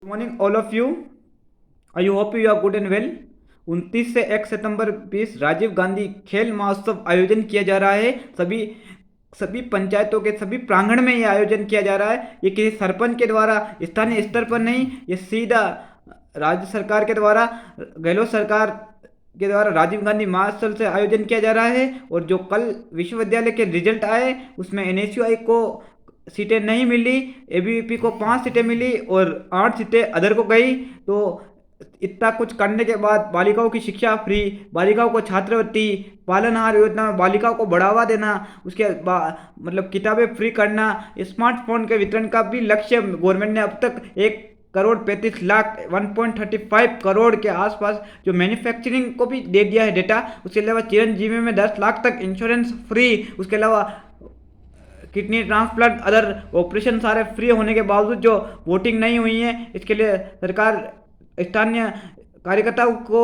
Good morning all of you. I hope you are good and well. 29 से 1 सितंबर 20 राजीव गांधी खेल महोत्सव आयोजन किया जा रहा है। सभी सभी पंचायतों के सभी प्रांगण में ये आयोजन किया जा रहा है। ये किसी सरपंच के द्वारा स्थानीय स्तर पर नहीं, ये सीधा राज्य सरकार के द्वारा, गहलोत सरकार के द्वारा राजीव गांधी महोत्सव से आयोजन किया जा रहा है। और जो कल विश्वविद्यालय के रिजल्ट आए उसमें एनएसयूआई को सीटें नहीं मिली, एबीवीपी को 5 सीटें मिली और 8 सीटें अदर को गई। तो इतना कुछ करने के बाद बालिकाओं की शिक्षा फ्री, बालिकाओं को छात्रवृत्ति, पालनहार योजना में बालिकाओं को बढ़ावा देना, उसके बाद मतलब किताबें फ्री करना, स्मार्टफोन के वितरण का भी लक्ष्य गवर्नमेंट ने अब तक 1,35,00,000 1.35 करोड़ के आसपास जो मैन्युफैक्चरिंग को भी दे दिया है डेटा। उसके अलावा चिरंजीवी में 10 लाख तक इंश्योरेंस फ्री। उसके अलावा किडनी ट्रांसप्लांट, अदर ऑपरेशन सारे फ्री होने के बावजूद जो वोटिंग नहीं हुई है, इसके लिए सरकार स्थानीय कार्यकर्ताओं को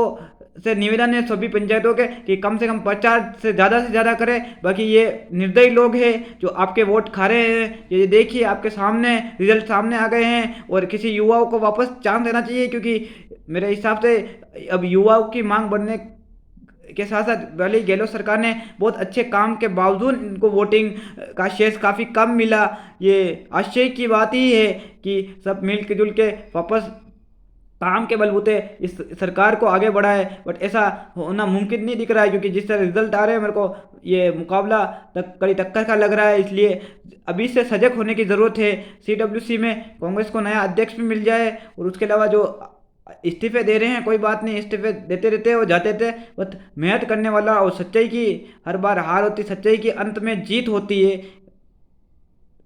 से निवेदन है सभी पंचायतों के कि कम से कम प्रचार से ज़्यादा करें। बाकी ये निर्दयी लोग हैं जो आपके वोट खा रहे हैं। ये देखिए आपके सामने रिजल्ट सामने आ गए हैं और किसी युवाओं को वापस चांस देना चाहिए, क्योंकि मेरे हिसाब से अब युवाओं की मांग बढ़ने के साथ साथ भले ही गहलोत सरकार ने बहुत अच्छे काम के बावजूद इनको वोटिंग का शेष काफ़ी कम मिला। ये आश्चर्य की बात ही है कि सब मिल के जुल के वापस काम के बलबूते इस सरकार को आगे बढ़ाए, बट ऐसा होना मुमकिन नहीं दिख रहा है, क्योंकि जिस तरह रिजल्ट आ रहे हैं मेरे को ये मुकाबला कड़ी टक्कर का लग रहा है। इसलिए अभी से सजग होने की ज़रूरत है। सीडब्ल्यूसी में कांग्रेस को नया अध्यक्ष भी मिल जाए और उसके अलावा जो इस्तीफे दे रहे हैं, कोई बात नहीं, इस्तीफे देते रहते और जाते थे, बट मेहनत करने वाला और सच्चाई की हर बार हार होती, सच्चाई की अंत में जीत होती है।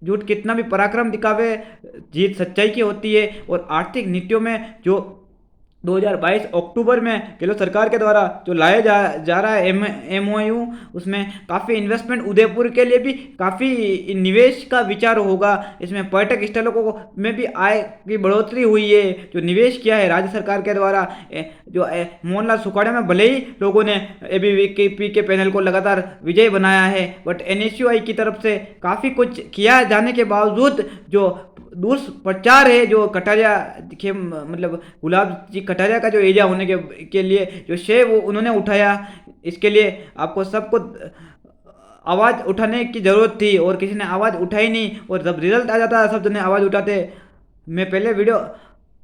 झूठ कितना भी पराक्रम दिखावे, जीत सच्चाई की होती है। और आर्थिक नीतियों में जो 2022 अक्टूबर में गहलोत सरकार के द्वारा जो लाया जा रहा है MOU, उसमें काफ़ी इन्वेस्टमेंट उदयपुर के लिए भी काफ़ी निवेश का विचार होगा। इसमें पर्यटक स्थलों को में भी आय की बढ़ोतरी हुई है जो निवेश किया है राज्य सरकार के द्वारा। मोहनलाल सुखाड़िया में भले ही लोगों ने ABVP के पैनल को लगातार विजय बनाया है, बट NSUI की तरफ से काफ़ी कुछ किया जाने के बावजूद जो दुष्प्रचार है, जो कटारिया के मतलब गुलाब जी कटारिया का जो एरिया होने के लिए जो श्रेय वो उन्होंने उठाया, इसके लिए आपको सबको आवाज़ उठाने की ज़रूरत थी और किसी ने आवाज़ उठाई नहीं। और जब रिजल्ट आ जाता सब जने आवाज़ उठाते। मैं पहले वीडियो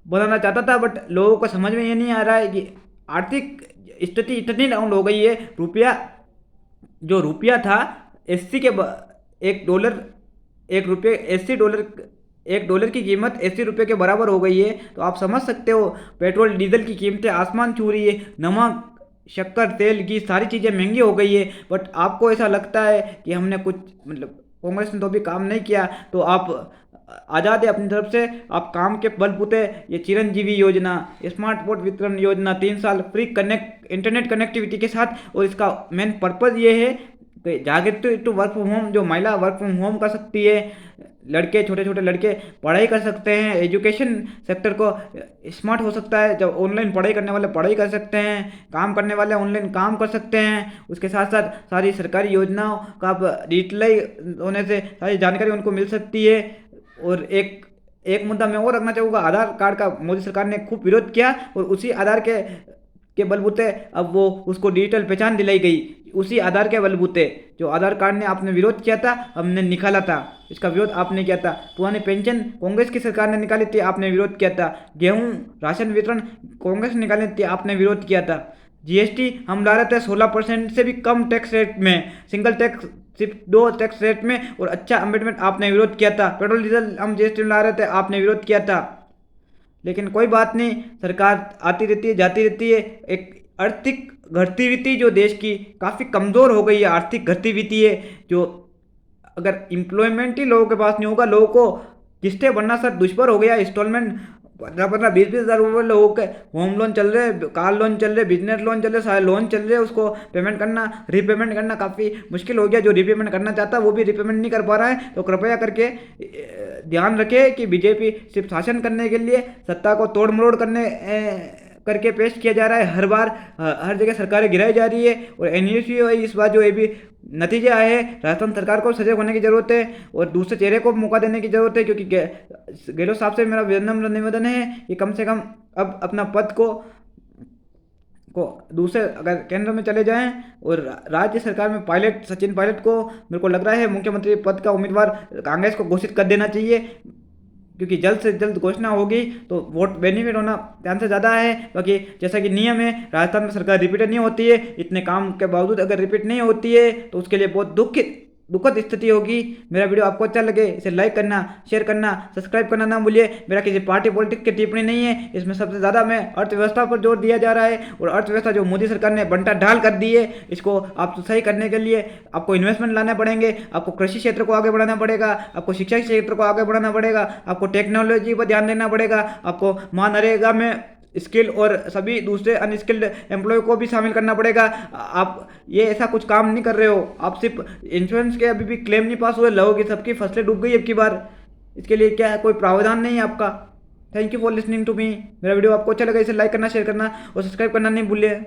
बनाना चाहता था, बट लोगों को समझ में ये नहीं आ रहा है कि आर्थिक स्थिति इतनी डाउन हो गई है। रुपया था 80 के 1 डॉलर, 1 रुपये 80 डॉलर, 1 डॉलर की कीमत 80 रुपये के बराबर हो गई है। तो आप समझ सकते हो पेट्रोल डीजल की कीमतें आसमान छू रही है, नमक, शक्कर, तेल, घी सारी चीज़ें महंगी हो गई है। बट आपको ऐसा लगता है कि हमने कुछ मतलब कांग्रेस ने तो भी काम नहीं किया, तो आप आज़ाद है अपनी तरफ से, आप काम के बलबूते ये चिरंजीवी योजना, स्मार्टफोन वितरण योजना, 3 साल फ्री इंटरनेट कनेक्टिविटी के साथ। और इसका मेन पर्पज़ ये है कि जागृति टू वर्क फ्रॉम होम, जो महिला वर्क फ्रॉम होम कर सकती है, लड़के छोटे छोटे लड़के पढ़ाई कर सकते हैं, एजुकेशन सेक्टर को स्मार्ट हो सकता है, जब ऑनलाइन पढ़ाई करने वाले पढ़ाई कर सकते हैं, काम करने वाले ऑनलाइन काम कर सकते हैं। उसके साथ साथ सारी सरकारी योजनाओं का डिजिटलाइज होने से सारी जानकारी उनको मिल सकती है। और एक मुद्दा मैं और रखना चाहूँगा, आधार कार्ड का मोदी सरकार ने खूब विरोध किया और उसी आधार के बलबूते अब वो उसको डिजिटल पहचान दिलाई गई। उसी आधार के बलबूते जो आधार कार्ड ने आपने विरोध किया था, हमने निकाला था, इसका विरोध आपने किया था। पुरानी पेंशन कांग्रेस की सरकार ने निकाली थी, आपने विरोध किया था। गेहूं राशन वितरण कांग्रेस ने निकाली थी, आपने विरोध किया था। GST हम ला रहे थे 16% से भी कम टैक्स रेट में, सिंगल टैक्स सिर्फ 2 टैक्स रेट में, और अच्छा अमेंडमेंट आपने विरोध किया था। पेट्रोल डीजल हम GST में ला रहे थे, आपने विरोध किया था। लेकिन कोई बात नहीं, सरकार आती रहती है जाती रहती है। एक आर्थिक गतिविधि जो देश की काफ़ी कमज़ोर हो गई है, आर्थिक गतिविधि है जो अगर एम्प्लॉयमेंट ही लोगों के पास नहीं होगा, लोगों को किस्तें भरना सर दुश्मन हो गया। इंस्टॉलमेंट 15-15 20-20 हज़ार रुपये लोगों के होम लोन चल रहे, कार लोन चल रहे, बिजनेस लोन चल रहे, सारे लोन चल रहे, उसको पेमेंट करना, रीपेमेंट करना काफ़ी मुश्किल हो गया। जो रीपेमेंट करना चाहता है वो भी रीपेमेंट नहीं कर पा रहा है। तो कृपया करके ध्यान रखें कि बीजेपी सिर्फ शासन करने के लिए, सत्ता को तोड़ मरोड़ करने करके पेश किया जा रहा है। हर बार हर जगह सरकारें गिराई जा रही है और एनयूसी इस बार जो ये भी नतीजे आए हैं, राजस्थान सरकार को सजग होने की जरूरत है और दूसरे चेहरे को मौका देने की जरूरत है, क्योंकि गहलोत साहब से मेरा विनम्र निवेदन है कि कम से कम अब अपना पद को दूसरे अगर केंद्र में चले जाएं और राज्य सरकार में सचिन पायलट को मेरे को लग रहा है मुख्यमंत्री पद का उम्मीदवार कांग्रेस को घोषित कर देना चाहिए, क्योंकि जल्द से जल्द घोषणा होगी तो वोट बेनिफिट होना चांसेस ज़्यादा है। बाकी जैसा कि नियम है, राजस्थान में सरकार रिपीट नहीं होती है, इतने काम के बावजूद अगर रिपीट नहीं होती है तो उसके लिए बहुत दुखद स्थिति होगी। मेरा वीडियो आपको अच्छा लगे इसे लाइक करना, शेयर करना, सब्सक्राइब करना ना भूलिए। मेरा किसी पार्टी पॉलिटिक्स की टिप्पणी नहीं है, इसमें सबसे ज़्यादा मैं अर्थव्यवस्था पर जोर दिया जा रहा है और अर्थव्यवस्था जो मोदी सरकार ने बंटा ढाल कर दी है, इसको आप सही करने के लिए आपको इन्वेस्टमेंट लाने पड़ेंगे, आपको कृषि क्षेत्र को आगे बढ़ाना पड़ेगा, आपको शिक्षा क्षेत्र को आगे बढ़ाना पड़ेगा, आपको टेक्नोलॉजी पर ध्यान देना पड़ेगा, आपको मनरेगा में स्किल और सभी दूसरे अनस्किल्ड एम्प्लॉय को भी शामिल करना पड़ेगा। आप ये ऐसा कुछ काम नहीं कर रहे हो, आप सिर्फ इंश्योरेंस के अभी भी क्लेम नहीं पास हुए, लोगों की सबकी फसलें डूब गई अब की बार, इसके लिए क्या है, कोई प्रावधान नहीं है आपका। Thank you for listening to me. मेरा वीडियो आपको अच्छा लगा इसे लाइक करना, शेयर करना और सब्सक्राइब करना नहीं भूलिए।